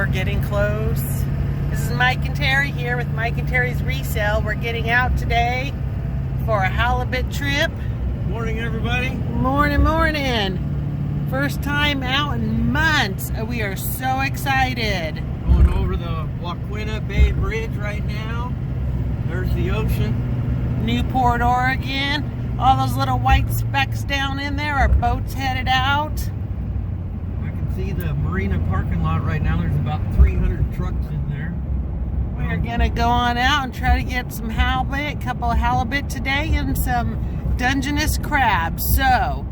we're getting close. This is Mike and Terry here with Mike and Terry's Resale. We're getting out today for a halibut trip. Morning, everybody. Morning. First time out in months. We are so excited. Going over the Waquina Bay Bridge right now. There's the ocean. Newport, Oregon. All those little white specks down in there are boats headed out. I can see the marina parking lot right now. There's about 300 trucks in there. We're gonna go on out and try to get some halibut, a couple of halibut today, and some Dungeness crabs. So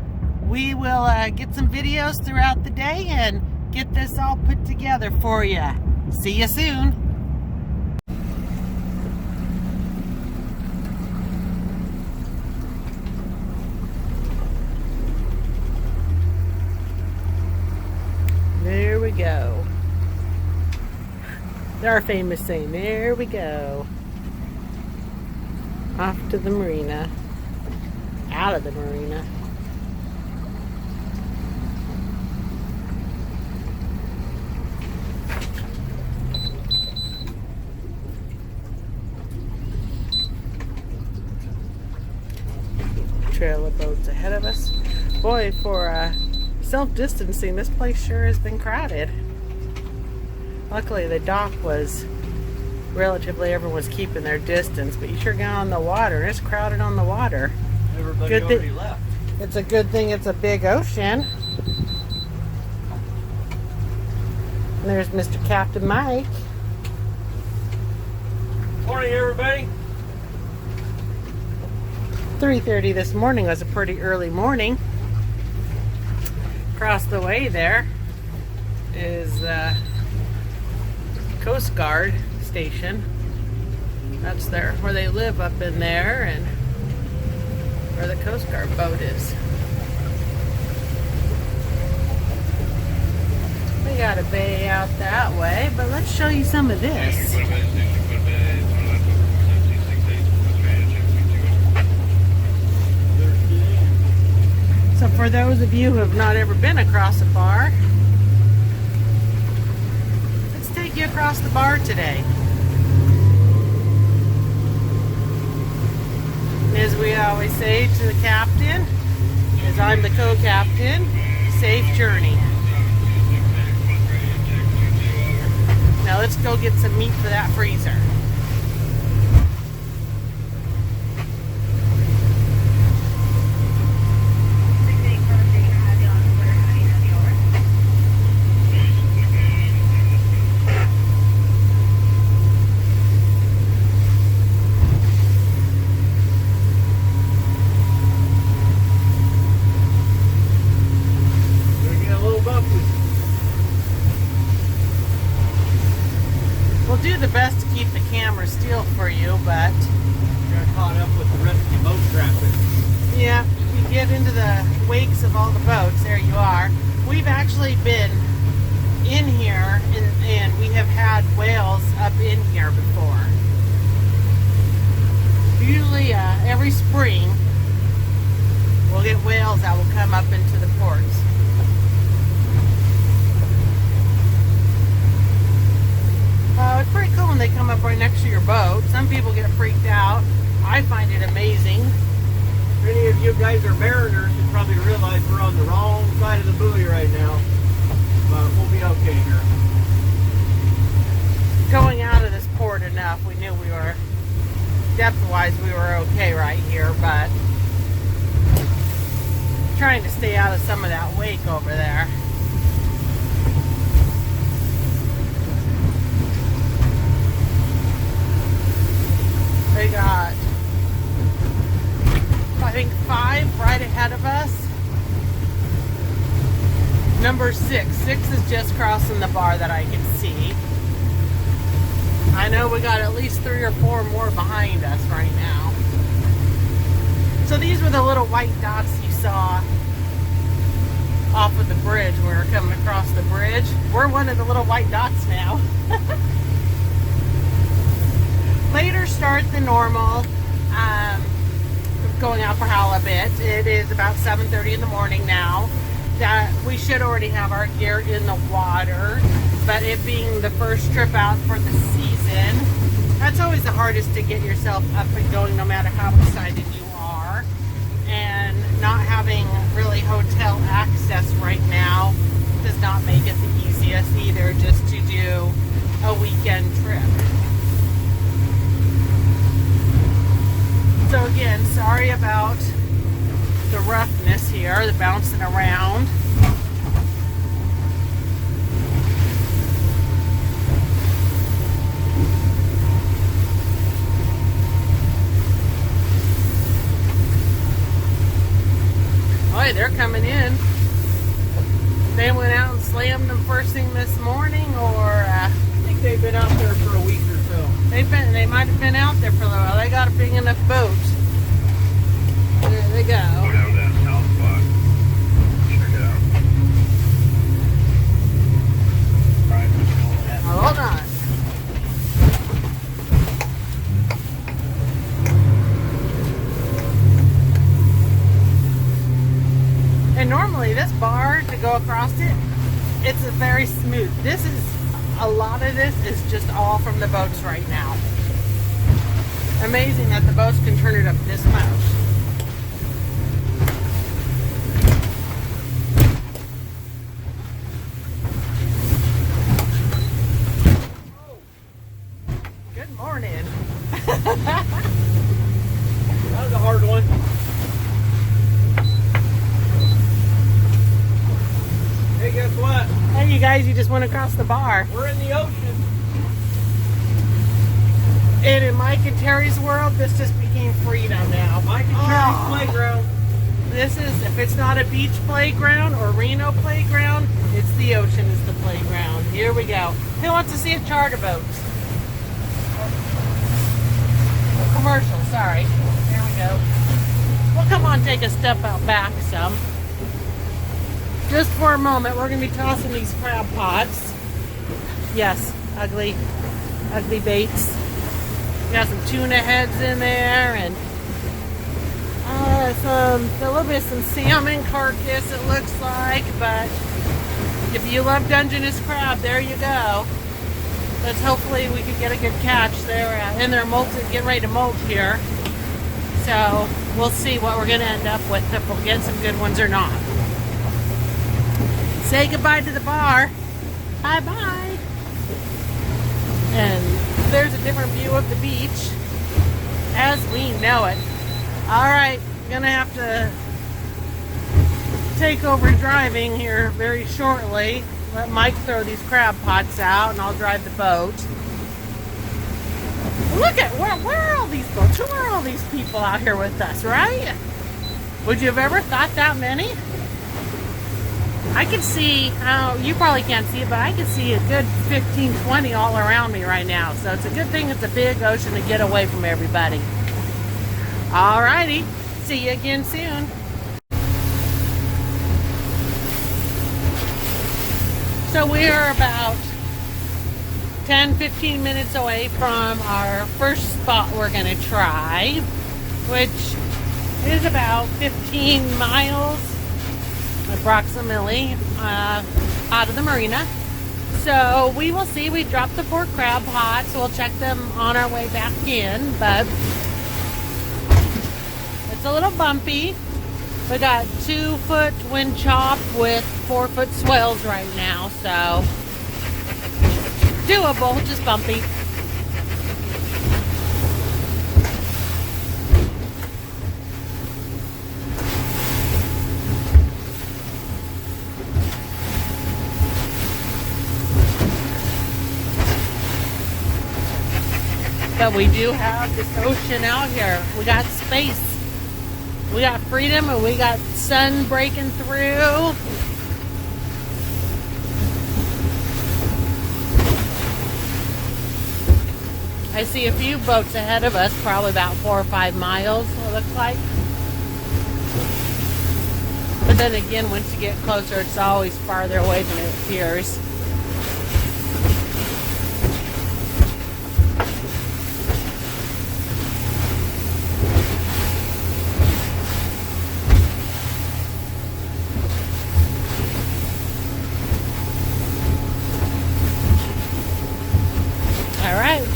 we will get some videos throughout the day and get this all put together for you. See you soon. There we go. Our famous saying, there we go. Off to the marina. Out of the marina. Trail of boats ahead of us. Boy, for self-distancing, this place sure has been crowded. Luckily, the dock was relatively, everyone was keeping their distance, but you sure get on the water. It's crowded on the water. Everybody already left. It's a good thing it's a big ocean. And there's Mr. Captain Mike. Morning, everybody. 3:30 this morning was a pretty early morning. Across the way there is Coast Guard station. That's where they live, up in there, and where the Coast Guard boat is. We got a bay out that way, but let's show you some of this. So for those of you who have not ever been across a bar, take you across the bar today. And as we always say to the captain, as I'm the co-captain, safe journey. Now let's go get some meat for that freezer. Do the best to keep the camera still for you, but got caught up with the rest of the boat traffic. Yeah, you get into the wakes of all the boats. There you are. We've actually been in here, and we have had whales up in here before. Usually, every spring, we'll get whales that will come up into the ports. It's pretty cool when they come up right next to your boat. Some people get freaked out. I find it amazing. If any of you guys are mariners, you probably realize we're on the wrong side of the buoy right now. But we'll be okay here. Going out of this port enough, we knew we were, depth-wise, we were okay right here, but trying to stay out of some of that wake over there. They got, I think, 5 right ahead of us. Number 6. 6 is just crossing the bar that I can see. I know we got at least 3 or 4 more behind us right now. So these were the little white dots you saw off of the bridge when we were coming across the bridge. We're one of the little white dots now. Later start than normal. Going out for halibut. It is about 7:30 in the morning now. that we should already have our gear in the water, but it being the first trip out for the season, that's always the hardest to get yourself up and going no matter how excited you are. And not having really hotel access right now does not make it the easiest either, just to do a weekend trip. So again, sorry about the roughness here, the bouncing around. Boy, they're coming in. They went out and slammed them first thing this morning, or I think they've been out there for a week or so. they might have been out there for a little while. They got a big enough boat. There they go. Go down that south spot. Check it out. Alright, Hold on. And normally this bar, to go across it, it's a very smooth. A lot of this is just all from the boats right now. Amazing that the boats can turn it up this much. Good morning. That was a hard one. Hey, guess what? Hey, you guys, you just went across the bar. We're in the ocean. And in Mike and Terry's world, this just became freedom now. Mike and Terry's playground. This is, if it's not a beach playground or Reno playground, it's the ocean is the playground. Here we go. Who wants to see a charter boat? Commercial, sorry. There we go. Well, come on, take a step out back some. Just for a moment, we're going to be tossing these crab pots. Yes, ugly baits. We got some tuna heads in there, and a little bit of some salmon carcass, it looks like. But if you love Dungeness crab, there you go. Let's hopefully we can get a good catch there. And they're getting ready to molt here. So we'll see what we're going to end up with, if we'll get some good ones or not. Say goodbye to the bar. Bye-bye. And there's a different view of the beach as we know it. Alright, gonna have to take over driving here very shortly. Let Mike throw these crab pots out and I'll drive the boat. Look at, where are all these boats? Who are all these people out here with us, right? Would you have ever thought that many? I can see, you probably can't see it, but I can see a good 15, 20 all around me right now. So it's a good thing it's a big ocean to get away from everybody. Alrighty, see you again soon. So we are about 10, 15 minutes away from our first spot we're going to try, which is about 15 miles approximately out of the marina. So we will see. We dropped the 4 crab pots, so we'll check them on our way back in, but it's a little bumpy. We got 2-foot wind chop with 4-foot swells right now, so doable, just bumpy. But we do have this ocean out here. We got space. We got freedom, and we got sun breaking through. I see a few boats ahead of us, probably about 4 or 5 miles, it looks like. But then again, once you get closer, it's always farther away than it appears.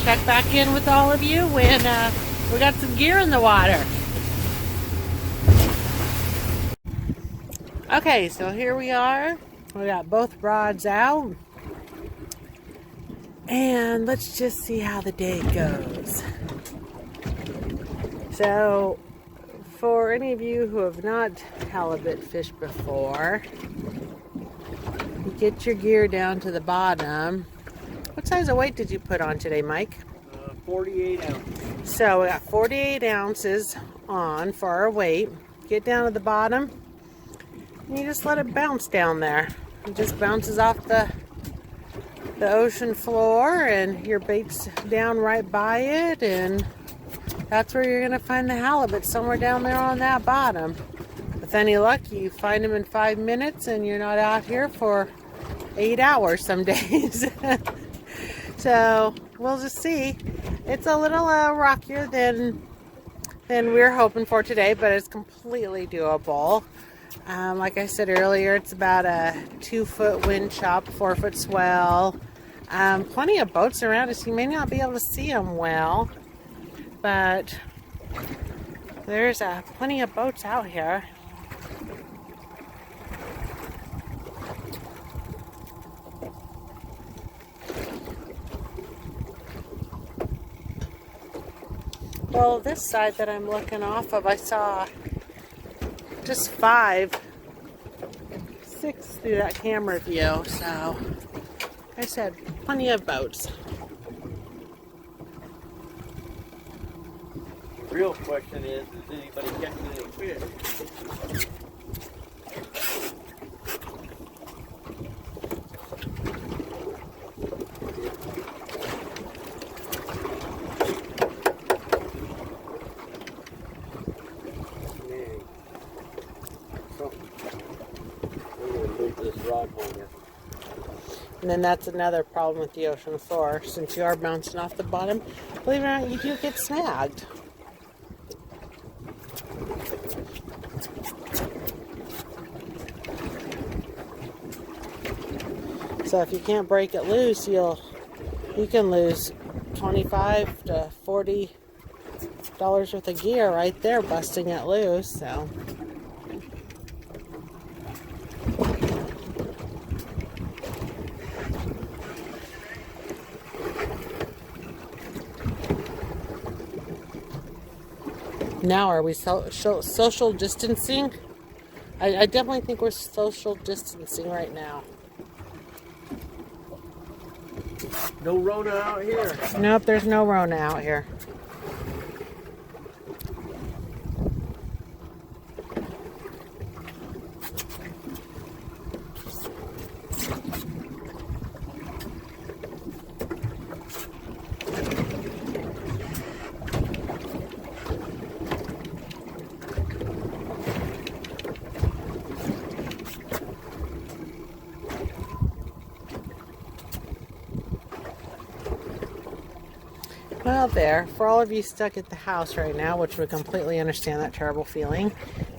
check back in with all of you when we got some gear in the water. Okay, so here we are. We got both rods out. And let's just see how the day goes. So, for any of you who have not halibut fished before, you get your gear down to the bottom. What size of weight did you put on today, Mike? 48 ounces. So we got 48 ounces on for our weight. Get down to the bottom, and you just let it bounce down there. It just bounces off the ocean floor, and your bait's down right by it, and that's where you're gonna find the halibut, somewhere down there on that bottom. With any luck, you find them in 5 minutes, and you're not out here for 8 hours some days. So we'll just see. It's a little rockier than we're hoping for today, but it's completely doable. Like I said earlier, it's about a 2-foot wind chop, 4-foot swell. Plenty of boats around us. You may not be able to see them well, but there's plenty of boats out here. Well, this side that I'm looking off of, I saw just 5, 6 through that camera view. So, like I said, plenty of boats. The real question is anybody catching any fish? And then that's another problem with the ocean floor. Since you are bouncing off the bottom, believe it or not, you do get snagged. So if you can't break it loose, you can lose $25 to $40 worth of gear right there, busting it loose. So. Now, are we social distancing? I definitely think we're social distancing right now. No Rona out here. Nope, there's no Rona out here. Well, there, for all of you stuck at the house right now, which we completely understand that terrible feeling,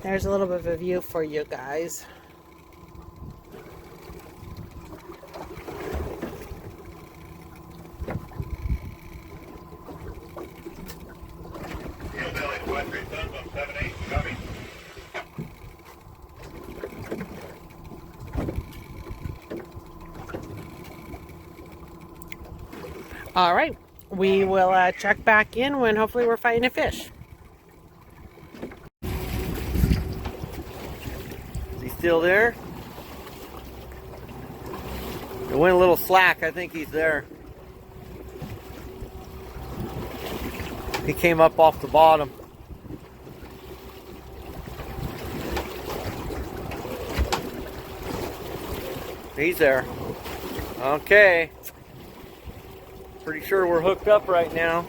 there's a little bit of a view for you guys. All right. We will check back in when hopefully we're fighting a fish. Is he still there? It went a little slack. I think he's there. He came up off the bottom. He's there. Okay. Pretty sure we're hooked up right now.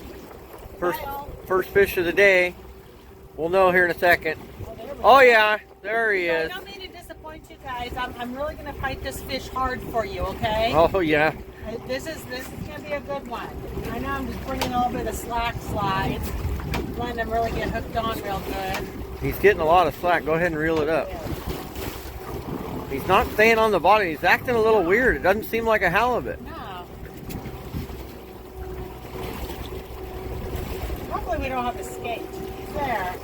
First fish of the day. We'll know here in a second. Oh yeah, there he is. I don't mean to disappoint you guys. I'm really going to fight this fish hard for you, okay? Oh yeah. This is going to be a good one. I know I'm just bringing a little bit of slack slide, letting him really get hooked on real good. He's getting a lot of slack. Go ahead and reel it up. He's not staying on the bottom. He's acting a little weird. It doesn't seem like a halibut. No. we don't have to skate. There.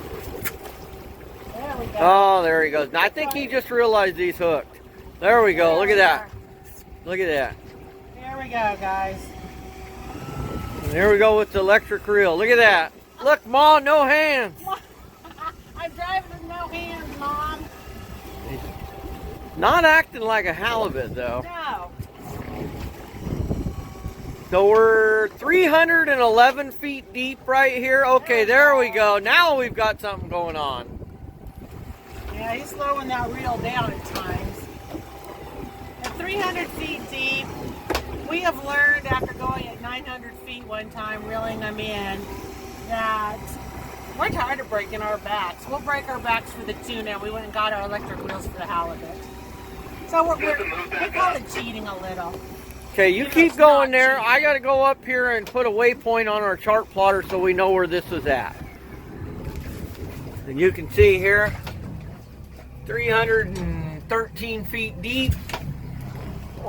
There we go. Oh, there he goes. I think he just realized he's hooked. There we go. Look at that. Look at that. Here we go, guys. And there we go with the electric reel. Look at that. Look, Ma, no hands. I'm driving with no hands, Mom. Not acting like a halibut, though. No. So we're 311 feet deep right here. Okay, there we go. Now we've got something going on. Yeah, he's slowing that reel down at times. At 300 feet deep, we have learned after going at 900 feet one time, reeling them in, that we're tired of breaking our backs. We'll break our backs for the tuna, and we went and got our electric reels for the halibut. So we call it cheating a little. Okay, you keep going there. I got to go up here and put a waypoint on our chart plotter so we know where this is at. And you can see here, 313 feet deep.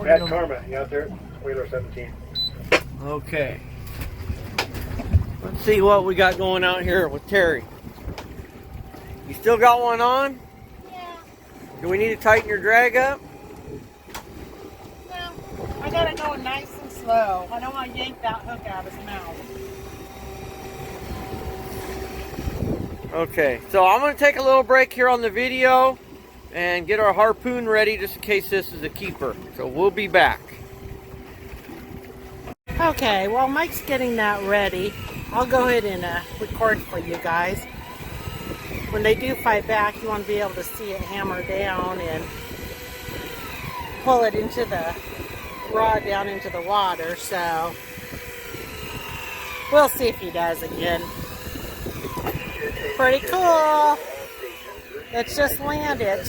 Bad Karma, you out there? Wheeler 17. Okay. Let's see what we got going out here with Terry. You still got one on? Yeah. Do we need to tighten your drag up? No. I gotta go nice and slow. I don't want to yank that hook out of his mouth. Okay, so I'm going to take a little break here on the video and get our harpoon ready just in case this is a keeper. So we'll be back. Okay, while Mike's getting that ready, I'll go ahead and record for you guys. When they do fight back, you want to be able to see it hammer down and pull it into the rod down into the water. So we'll see if he does again. Pretty cool. Let's just land it.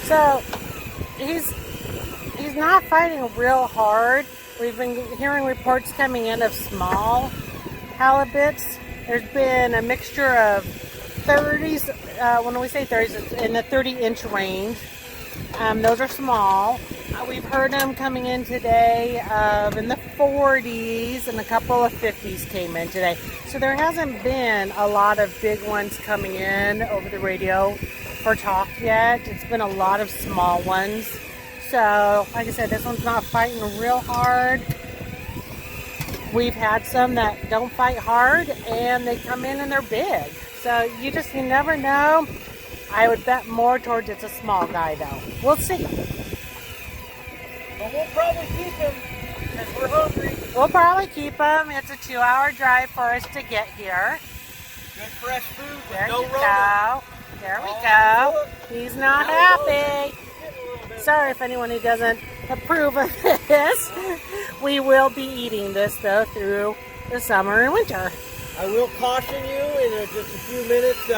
So he's not fighting real hard. We've been hearing reports coming in of small halibuts. There's been a mixture of 30s. When we say 30s, it's in the 30-inch range. Those are small. We've heard them coming in today in the 40s, and a couple of 50s came in today. So there hasn't been a lot of big ones coming in over the radio for talk yet. It's been a lot of small ones. So, like I said, this one's not fighting real hard. We've had some that don't fight hard, and they come in and they're big. So you never know. I would bet more towards it's a small guy, though. We'll see. But we'll probably keep him because we're hungry. We'll probably keep him. It's a 2-hour drive for us to get here. Good fresh food with There no you road. go. There we go. He's not happy. Sorry if anyone who doesn't approve of this. We will be eating this, though, through the summer and winter. I will caution you in just a few minutes,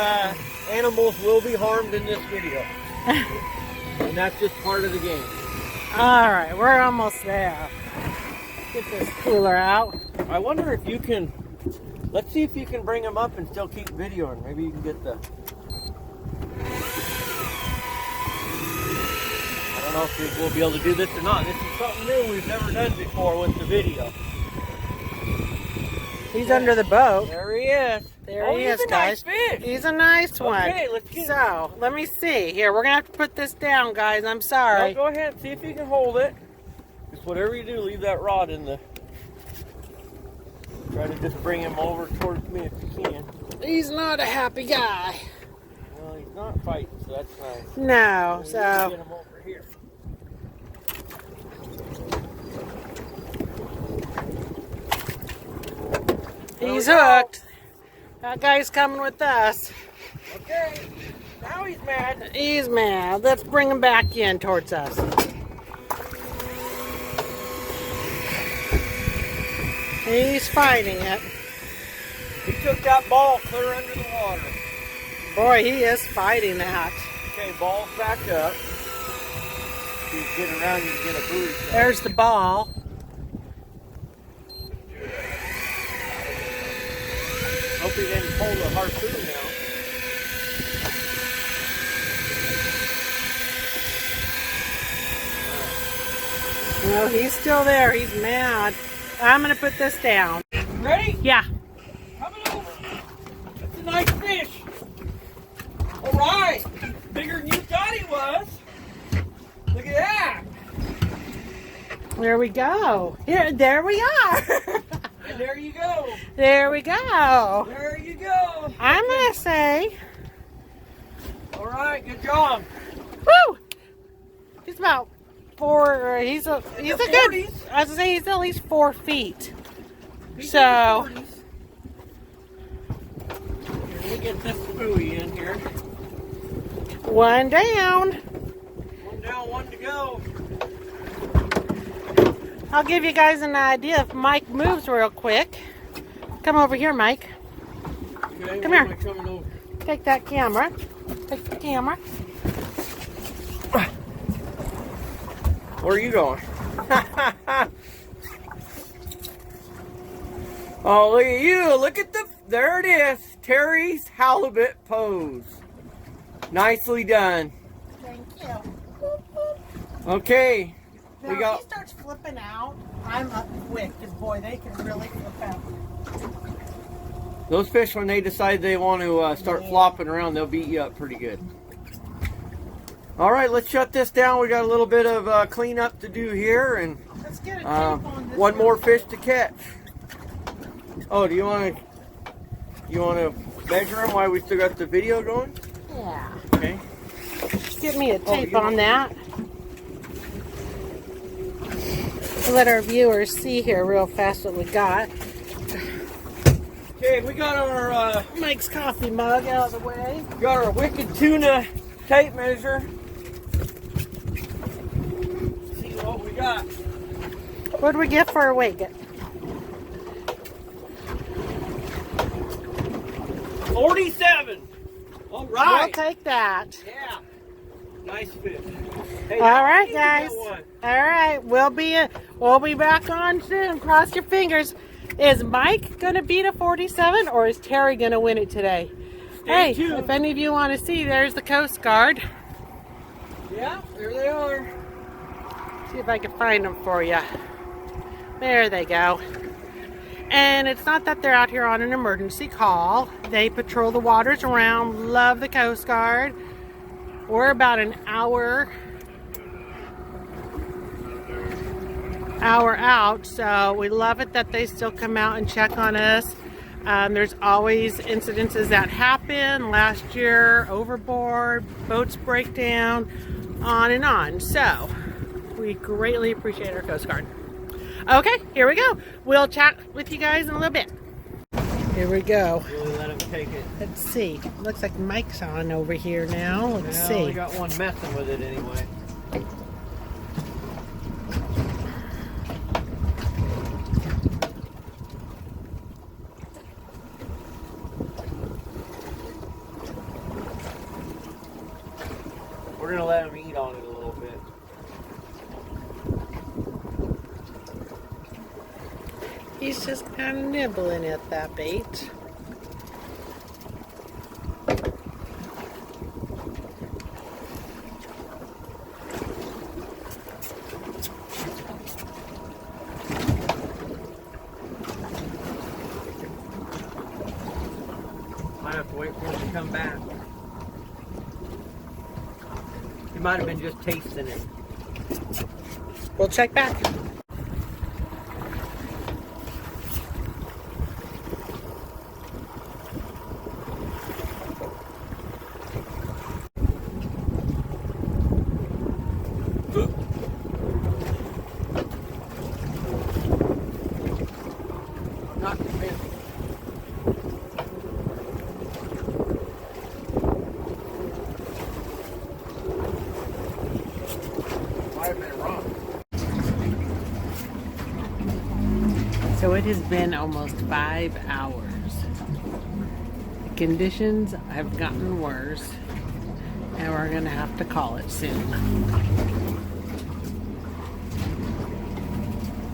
animals will be harmed in this video. And that's just part of the game. Alright, we're almost there. Get this cooler out. I wonder if you can, let's see if you can bring them up and still keep videoing. Maybe you can get the, I don't know if we'll be able to do this or not. This is something new we've never done before with the video. He's under the boat. There he is. There he is, guys. Nice fish. He's a nice one. Okay, let's get So, let me see. Here, we're going to have to put this down, guys. I'm sorry. No, go ahead. See if you can hold it. Just whatever you do, leave that rod in the... Try to just bring him over towards me if you can. He's not a happy guy. Well, he's not fighting, so that's nice. No, So... so... Get him over here. He's hooked. That guy's coming with us. Okay, now he's mad. He's mad. Let's bring him back in towards us. He's fighting it. He took that ball clear under the water. Boy, he is fighting that. Okay, ball's back up. If you get around, you can get a buoy shot. There's the ball. Hope he didn't pull the harpoon now. No, he's still there. He's mad. I'm going to put this down. Ready? Yeah. Coming over. That's a nice fish. All right. Bigger than you thought he was. Look at that. There we go. There we are. And there you go. There we go. There you go. I'm going to say, All right. Good job. woo! He's about 4, he's a good, 40s. I was going to say he's at least 4 feet. He's So, in the 40s. Here, let me get this buoy in here. one down. One down, one to go. I'll give you guys an idea if Mike moves real quick. Come over here, Mike. Okay, Come where here. am I coming over? Take that camera. Take the camera. Where are you going? Oh, look at you. Look at there it is. Terry's halibut pose. Nicely done. Thank you. Okay. Now, We if got he starts flipping out, I'm up quick, because boy, they can really flip out. those fish when they decide they want to start flopping around, they'll beat you up pretty good. All right, let's shut this down. We got a little bit of cleanup to do here, and Let's get a tape on this one more fish to catch. Oh, do you want to measure them while we still got the video going? Yeah. Okay. Get me a tape you on want- that. Let our viewers see here real fast what we got. Okay, we got our Mike's coffee mug out of the way. wicked tuna tape measure. See what we got. What did we get for a weight? 47. All We'll right. take that. Yeah. Nice fish. Hey, All right, you guys. got one. All right, we'll be back on soon. Cross your fingers. Is Mike gonna beat a 47, or is Terry gonna win it today? Stay Hey, tuned. if any of you want to see, there's the Coast Guard. Yeah, there they are. See if I can find them for you. There they go. And it's not that they're out here on an emergency call. They patrol the waters around. Love the Coast Guard. We're about an hour out, so we love it that they still come out and check on us. There's always incidences that happen. Last year, overboard, boats break down, on and on. So we greatly appreciate our Coast Guard. Okay, here we go. We'll chat with you guys in a little bit. Here we go. Really let them take it. Let's see. Looks like Mike's on over here now. Let's Well, see. we got one messing with it anyway. We're gonna let him eat on it a little bit. He's just kind of nibbling at that bait. Might have to wait for him to come back. He might have been just tasting it. We'll check back. Not convinced. Might have been wrong. So it has been almost 5 hours. The conditions have gotten worse, And we're gonna have to call it soon.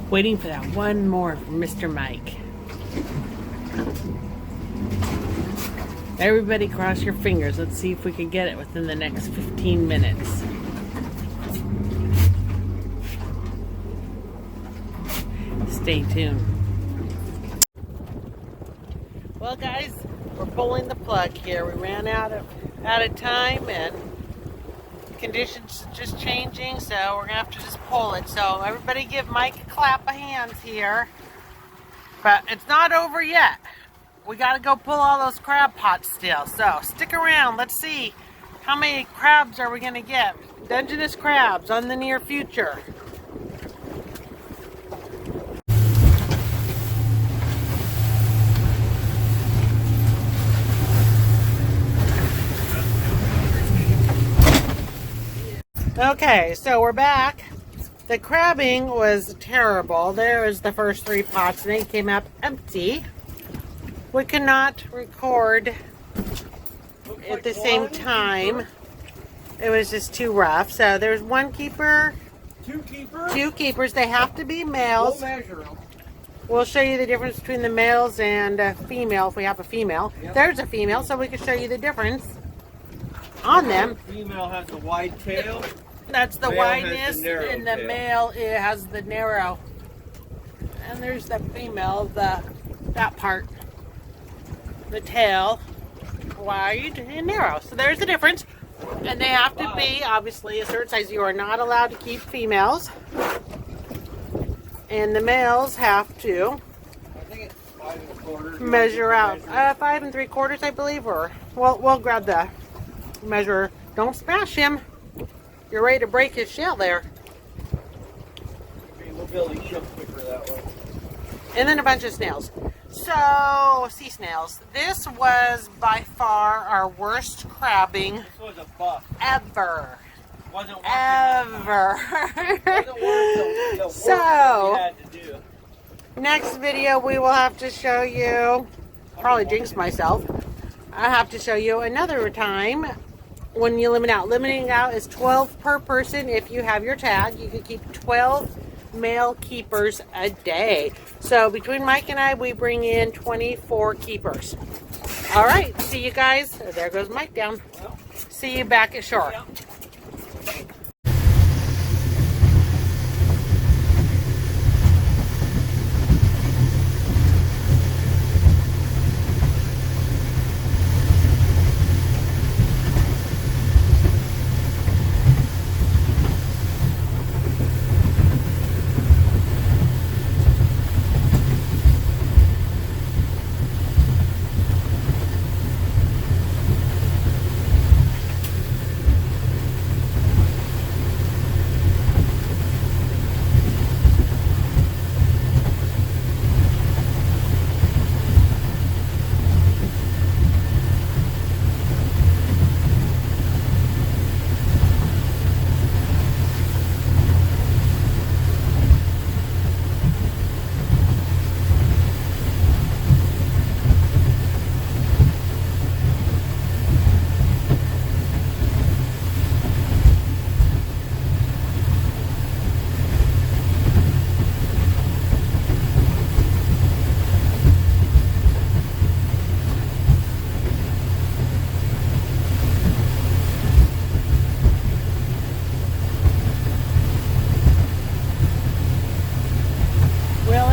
Waiting for that one more from Mr. Mike. Everybody cross your fingers. Let's see if we can get it within the next 15 minutes. Stay tuned. Well guys, we're pulling the plug here. We ran out of time and conditions just changing, so we're gonna have to just pull it. So everybody give Mike a clap of hands here. But it's not over yet. We gotta go pull all those crab pots still. So stick around. Let's see how many crabs are we gonna get. Dungeness crabs on the near future. Okay, so we're back. The crabbing was terrible. There was the first 3 pots and they came up empty. We could not record at the same time. It was just too rough. So there's 1 keeper. 2 keepers? 2 keepers. They have to be males. We'll measure them. We'll show you the difference between the males and a female if we have a female. Yep. There's a female, so we can show you the difference on them. The female has the wide tail. That's the Male has the wideness, narrow and the tail. male it has the narrow. And there's the female, that part, the tail, wide and narrow. So there's the difference. And they have to be obviously a certain size. You are not allowed to keep females, and the males have to I think it's 5 1/4. measure out 5 3/4, I believe. Or we'll grab the measure. Don't smash him. You're ready to break his shell there. We'll build these ships quicker that way. And then a bunch of snails. So, sea snails. This was by far our worst crabbing This was a buff. ever. Wasn't worth Ever. it. Wasn't worth the work So- that we had to do. Next video we will have to show you, probably jinx myself, I have to show you another time when you limit out. Limiting out is 12 per person. If you have your tag, you can keep 12 male keepers a day. So between Mike and I, we bring in 24 keepers. All right, see you guys. There goes Mike down. See you back at shore.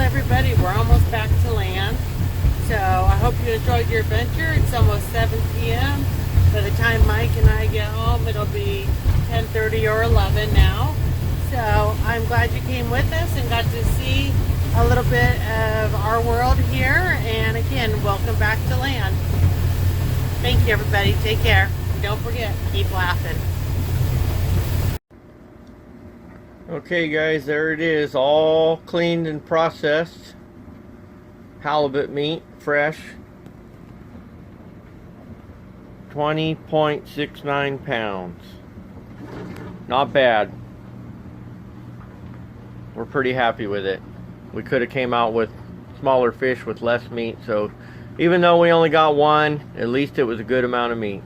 Everybody, we're almost back to land. So I hope you enjoyed your adventure. It's almost 7 p.m. By the time Mike and I get home, it'll be 10:30 or 11 now. So I'm glad you came with us and got to see a little bit of our world here. And again, welcome back to land. Thank you, everybody. Take care. Don't forget, keep laughing. Okay guys, there it is, all cleaned and processed. Halibut meat, fresh. 20.69 pounds. Not bad. We're pretty happy with it. We could have came out with smaller fish with less meat, so even though we only got one, at least it was a good amount of meat.